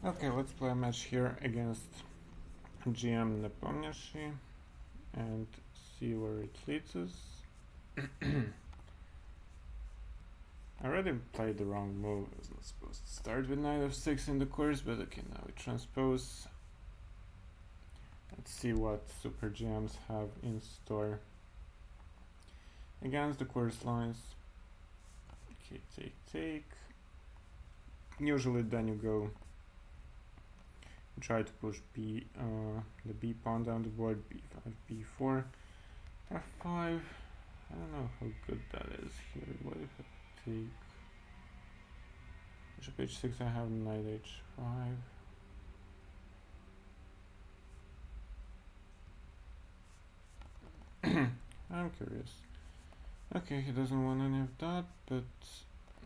Okay, let's play a match here against GM Nepomniachtchi and see where it leads us. I already played the wrong move. I was not supposed to start with knight f6 in the course, but okay, now we transpose. Let's see what super GMs have in store against the course lines. Okay, take. Usually then you go try to push the b pawn down the board, b5, b4, f5. I don't know how good that is here. What if I take bishop h6? I have knight h5. I'm curious. Okay, he doesn't want any of that, but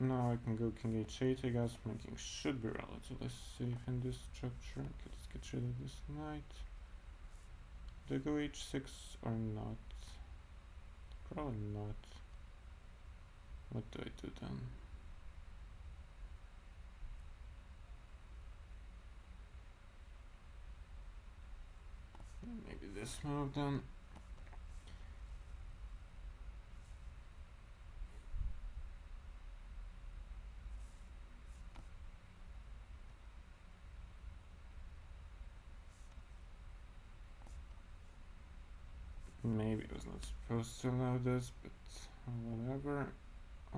now I can go king h8, I guess. My king should be relatively safe in this structure. Okay, let's get rid of this knight. Do I go h6 or not? Probably not. What do I do then? Maybe this move then. Maybe I was not supposed to allow this, but whatever. I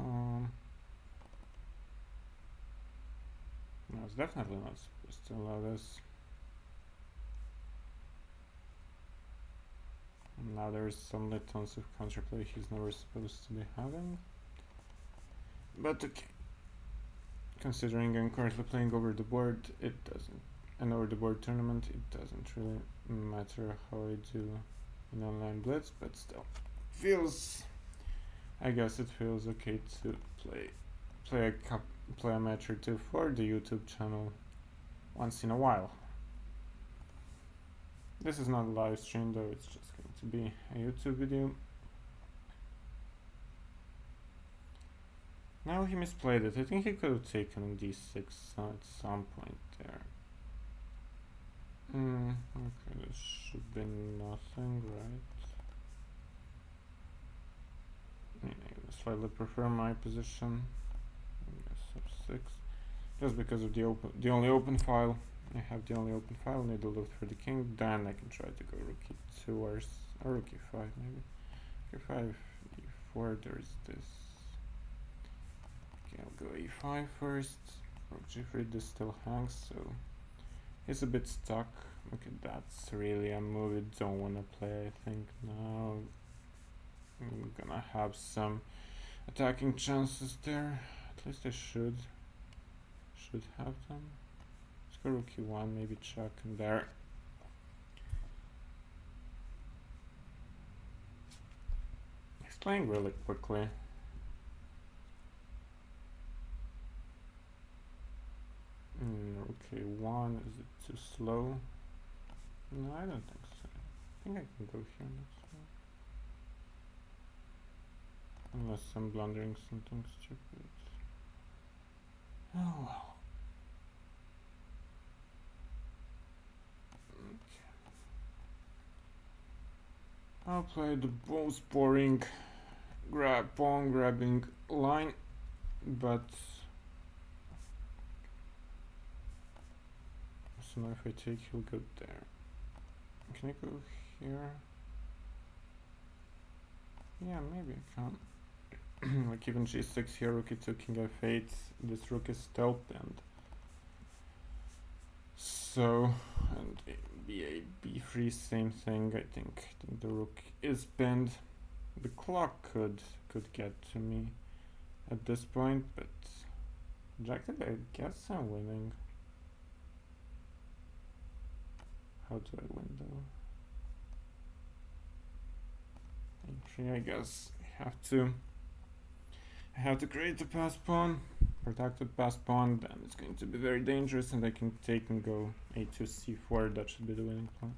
was definitely not supposed to allow this. And now there's some tons of counterplay he's never supposed to be having. But okay. Considering I'm currently playing over the board, it doesn't. An over the board tournament, it doesn't really matter how I do in online blitz, but still feels. I guess it feels okay to play a match or two for the YouTube channel once in a while. This is not a live stream though; it's just going to be a YouTube video. Now he misplayed it. I think he could have taken d6 at some point there. Okay, this should be nothing, right? I slightly prefer my position. F6, just because of the only open file. I have the only open file. Need to look for the king. Then I can try to go rook e2 or rook e5 maybe. e5, e4. There's this. Okay, I'll go e5 first. Rook g3. This still hangs, so he's a bit stuck. Okay, that's really a move I don't want to play. I think now I'm gonna have some attacking chances there. At least I should have them. Let's go rook e1, maybe check in there. He's playing really quickly. Okay, one, is it too slow? No, I don't think so. I think I can go here next one. Unless I'm blundering something stupid. Oh well. Okay. I'll play the most boring pawn grabbing line, but so now if I take, he'll go there. Can I go here? Yeah, maybe I can. Like even g6 here, rook e2, king f8. This rook is stealthed, and so and b3, same thing. I think the rook is pinned. The clock could get to me at this point, but rejected. I guess I'm winning. How do I win though? I guess I have to create a pass pawn, protected pass pawn, then it's going to be very dangerous, and I can take and go a2 c4. That should be the winning plan.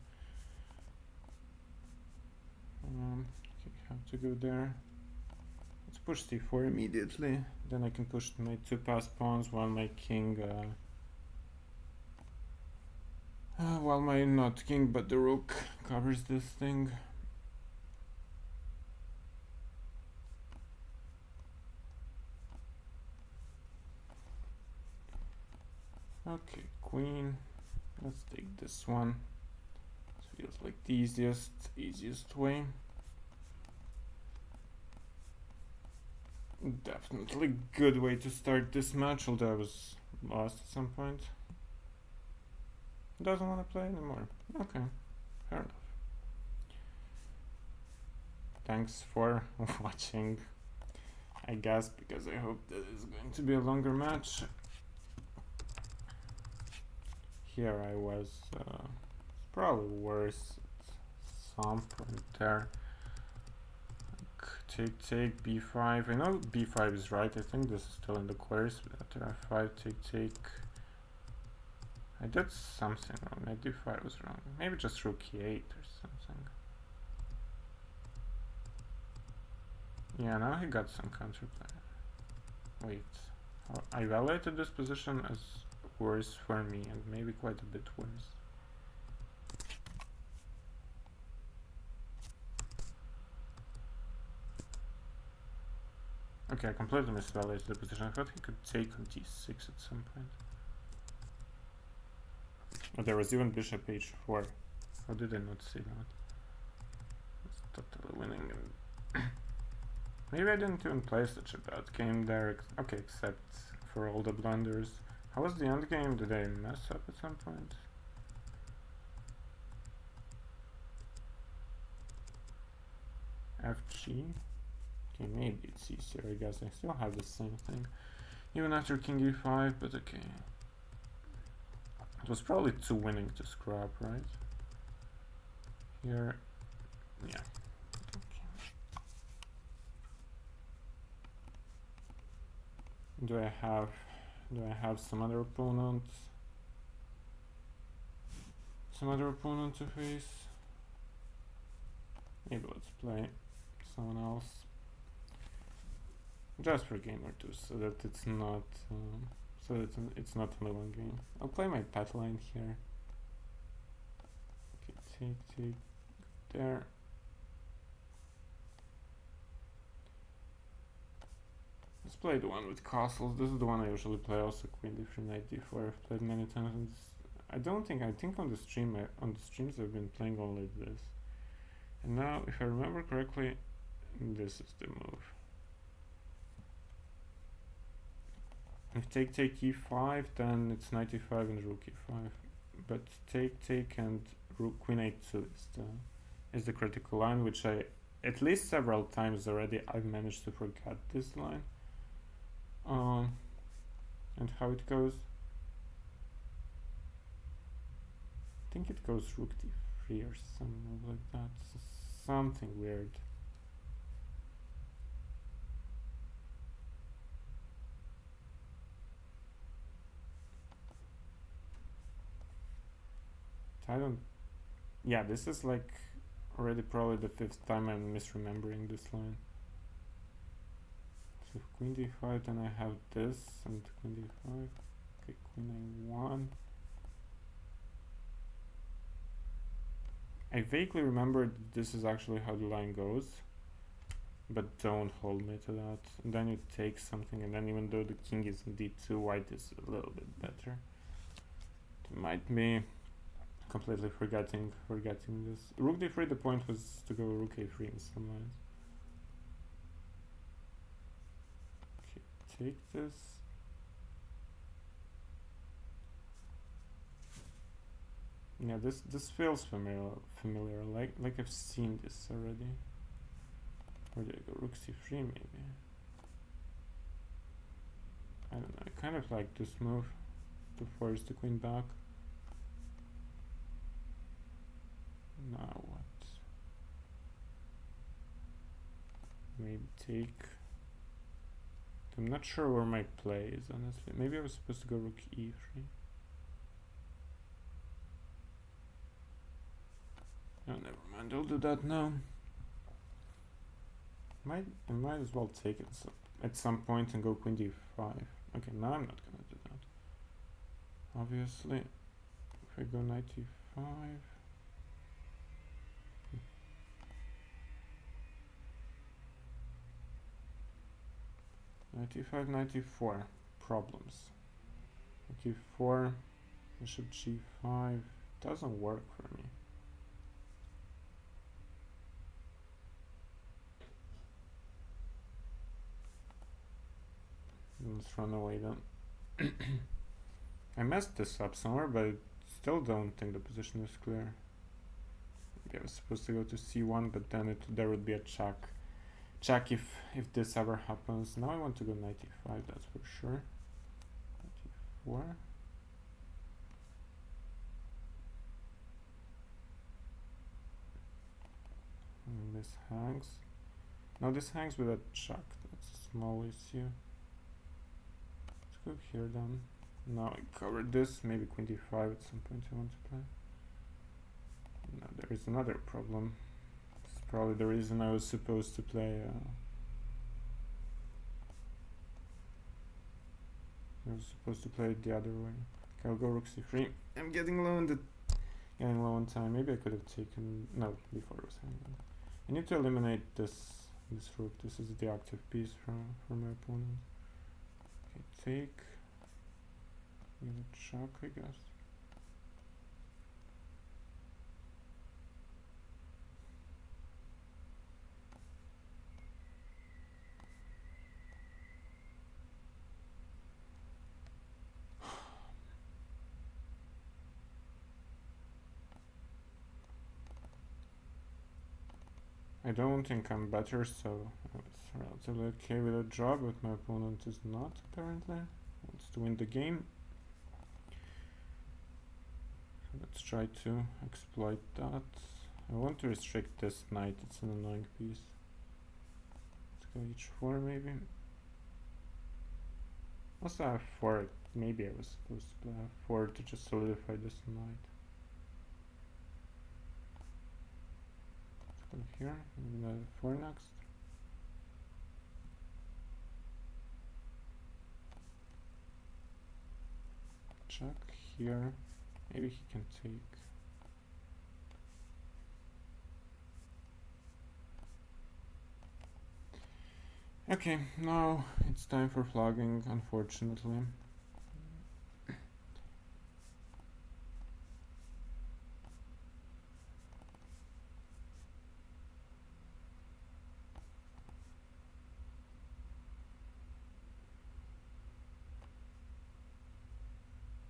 Okay, have to go there. Let's push c4 immediately. Then I can push my two pass pawns while my king While my not king but the rook covers this thing. Okay, queen. Let's take this one. It feels like the easiest way. Definitely good way to start this match, although I was lost at some point. Doesn't want to play anymore. Okay, fair enough. Thanks for watching, I guess, because I hope that is going to be a longer match. Here I was probably worse at some point there. Take b5. I know b5 is right. I think this is still in the course. After f5, take. I did something wrong. Knight d5 was wrong. Maybe just rook e8 or something. Yeah, now he got some counterplay. Wait, I evaluated this position as worse for me, and maybe quite a bit worse. Okay, I completely misvaluated the position. I thought he could take on d6 at some point. Oh, there was even bishop h4. How did I not see that? It's totally winning. Maybe I didn't even play such a bad game there. Okay, except for all the blunders. How was the end game? Did I mess up at some point? FG? Okay, maybe it's easier, I guess. I still have the same thing. Even after king e5, but okay. It was probably too winning to scrap, right? Here, yeah. Okay. Do I have some other opponent? Some other opponent to face? Maybe let's play someone else. Just for a game or two, so that it's not it's not only one game. I'll play my pet line here. Okay, take there. Let's play the one with castles. This is the one I usually play. Also, queen d3, knight d4. I've played many times. And I think on the streams I've been playing only this. And now, if I remember correctly, this is the move. If take e5, then it's knight e5 and rook e5. But take and rook queen a2 is the critical line, which I at least several times already I've managed to forget this line. And how it goes? I think it goes rook d3 or something like that. Something weird. I don't. Yeah, this is like already probably the 5th time I'm misremembering this line. So queen d5, then I have this and queen d5. Okay, queen a1. I vaguely remember this is actually how the line goes, but don't hold me to that. And then you take something, and then even though the king is in d2, white is a little bit better. It might be completely forgetting this. Rook d3, the point was to go rook a3 in some lines. Okay, take this. Yeah, this feels familiar. Like I've seen this already. Or did I go rook c3 maybe? I don't know. I kind of like this move to force the queen back. Now what? Maybe take. I'm not sure where my play is, honestly. Maybe I was supposed to go rook e3. Oh, never mind. I'll do that now. I might as well take it at some point and go queen d5. Okay, now I'm not gonna do that. Obviously, If I go 95. 95, 94. Problems. G4, bishop G5. Doesn't work for me. Let's run away then. I messed this up somewhere, but I still don't think the position is clear. Maybe I was supposed to go to C1, but then there would be a check. Check if this ever happens. Now I want to go 95, that's for sure. 94. And this hangs. Now this hangs with a check. That's a small issue. Let's go here then. Now I covered this. Maybe queen d5 at some point I want to play. Now there is another problem. It's probably the reason I was supposed to play. I was supposed to play it the other way. Okay, I'll go rook c3. I'm getting low on time. Maybe I could have taken no before it was hanging. I need to eliminate this rook. This is the active piece for my opponent. Okay, take. I'm gonna check, I guess. I don't think I'm better, so I was relatively okay with a draw, but my opponent is not, apparently. Wants to win the game. So let's try to exploit that. I want to restrict this knight, it's an annoying piece. Let's go h4 maybe. Also f4, maybe I was supposed to play f4 to just solidify this knight. Here, and 4 next. Check here. Maybe he can take. Okay, now it's time for flogging, unfortunately.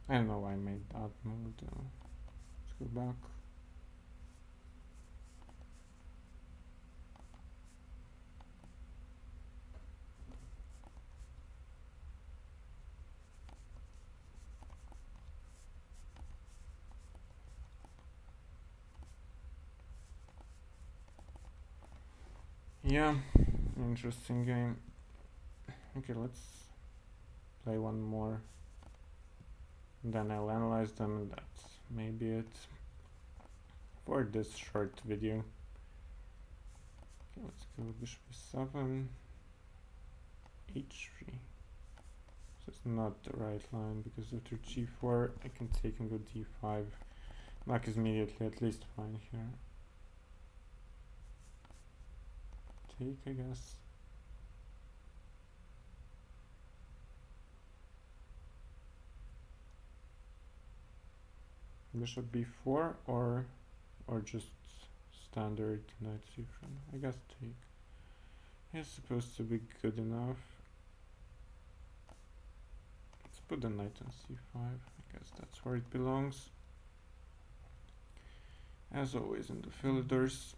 I don't know why I made that move though. Let's go back. Yeah, interesting game. Okay, let's play one more. Then I'll analyze them, and that's maybe it for this short video. Okay, let's go bishop e7, h3. So it's not the right line, because after g4 I can take and go d5. Black is immediately at least fine here. Take, I guess. Bishop b4 or just standard knight c3. I guess take. It's supposed to be good enough. Let's put the knight on c5. I guess that's where it belongs. As always in the Philidors.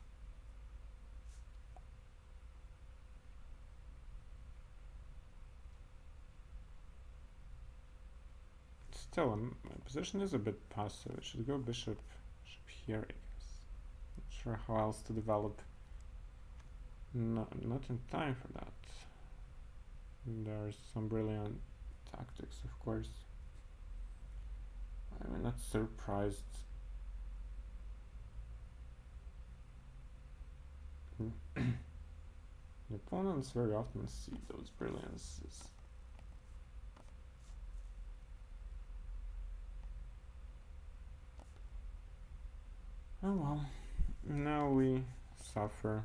Still, my position is a bit passive. I should go bishop here, I guess. Not sure how else to develop. No, not in time for that. There are some brilliant tactics, of course. I'm not surprised. The opponents very often see those brilliances. Oh well. Now we suffer.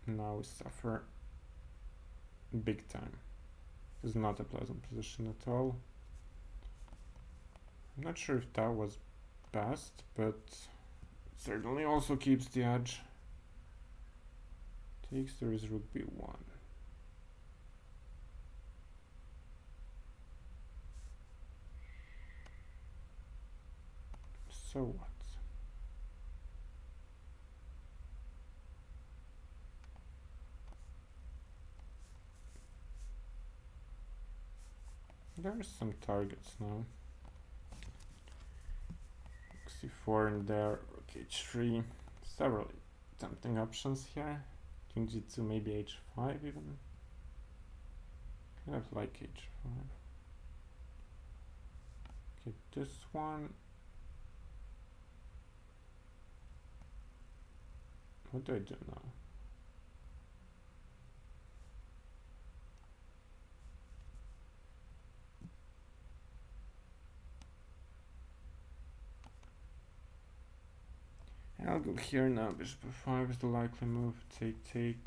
Now we suffer big time. It's not a pleasant position at all. I'm not sure if that was best, but certainly also keeps the edge. Takes, there is rook b1. So what? There are some targets now. c4 in there, rook h3. Several tempting options here. King g2, maybe h5 even. Kind of like h5. Okay, this one. What do I do now? I'll go here now. Bishop f5 is the likely move. Take.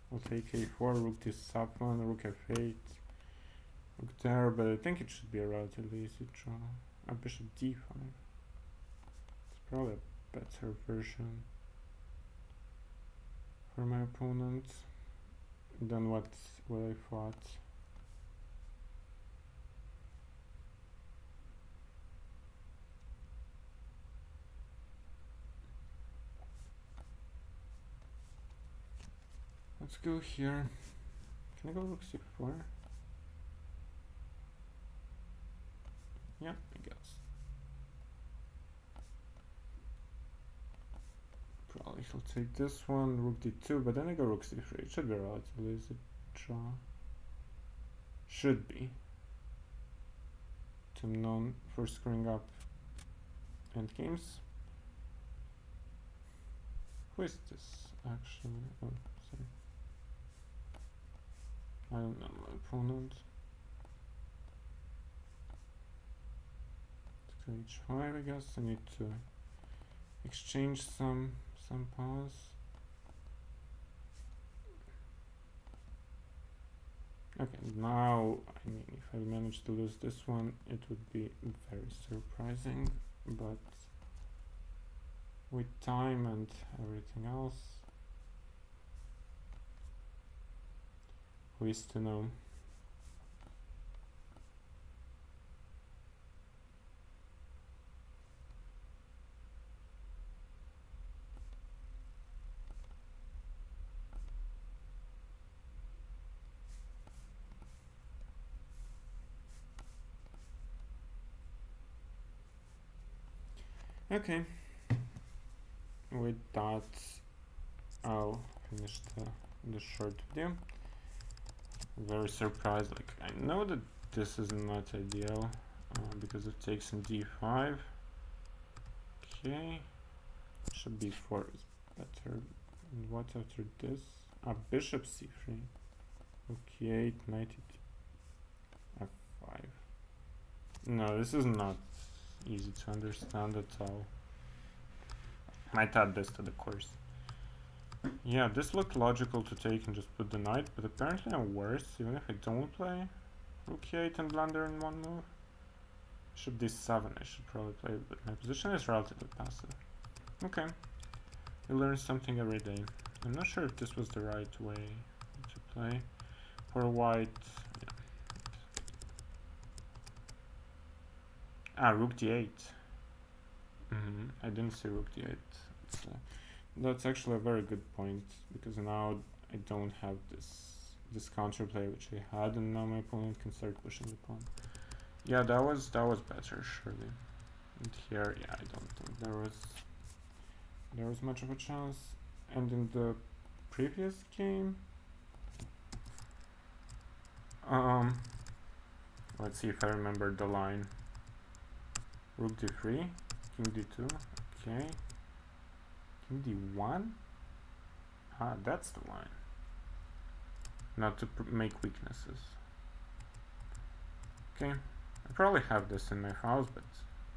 We'll take a4, rook d7, rook f8. Rook there, but I think it should be a relatively easy draw. A bishop d5. It's probably a better version for my opponent than what I thought. Let's go here. Can I go rook c4? Yeah, I guess. Probably he'll take this one, rook d2, but then I go rook c3. It should be a relatively easy draw. Should be. I'm known for screwing up endgames. Who is this actually? Oh, sorry. I don't know my opponent. Let's go h5, I guess. I need to exchange some pawns. Okay, now, I mean, if I manage to lose this one, it would be very surprising, but with time and everything else, who is to know? Okay, with that, I'll finish the short video. Very surprised, like, I know that this is not ideal because it takes in d5. Okay, bishop b4 is better. And what after this? Bishop c3. Okay, knight f5. No, this is not easy to understand at all. Might add this to the course. Yeah, this looked logical to take and just put the knight, but apparently I'm worse, even if I don't play rook e8 and blunder in one move. Bishop d7 I should probably play, but my position is relatively passive. Okay, you learn something every day. I'm not sure if this was the right way to play. For white, yeah. Rook d8. I didn't see rook d8. That's actually a very good point, because now I don't have this counterplay which I had, and now my opponent can start pushing the pawn. Yeah, that was better, surely. And here, yeah, I don't think there was much of a chance. And in the previous game, let's see if I remember the line. Rook d3, king d2, okay. King d1? That's the line. Not to make weaknesses. Okay, I probably have this in my house, but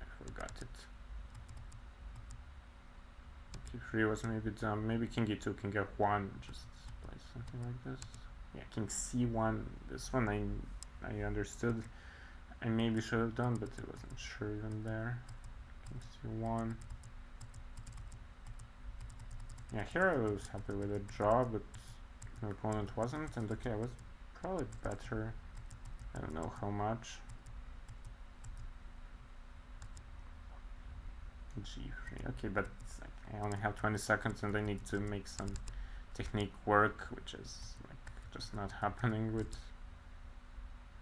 I forgot it. e3 was maybe dumb. Maybe king e2, king f1, just play something like this. Yeah, king c1. This one I understood. I maybe should have done, but I wasn't sure even there. King c1. Yeah, here I was happy with the draw, but my opponent wasn't, and okay, I was probably better. I don't know how much. g3. Okay, but I only have 20 seconds and I need to make some technique work, which is like just not happening with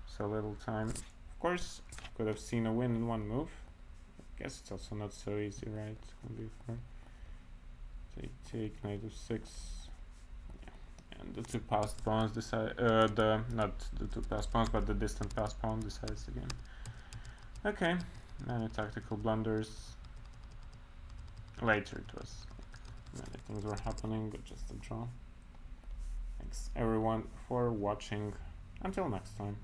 so little time. Of course, could have seen a win in one move. I guess it's also not so easy, right? Take knight f6. Yeah. And the two passed pawns decide. Not the two passed pawns, but the distant passed pawn decides the game. Okay, many tactical blunders. Later it was like many things were happening, but just a draw. Thanks everyone for watching. Until next time.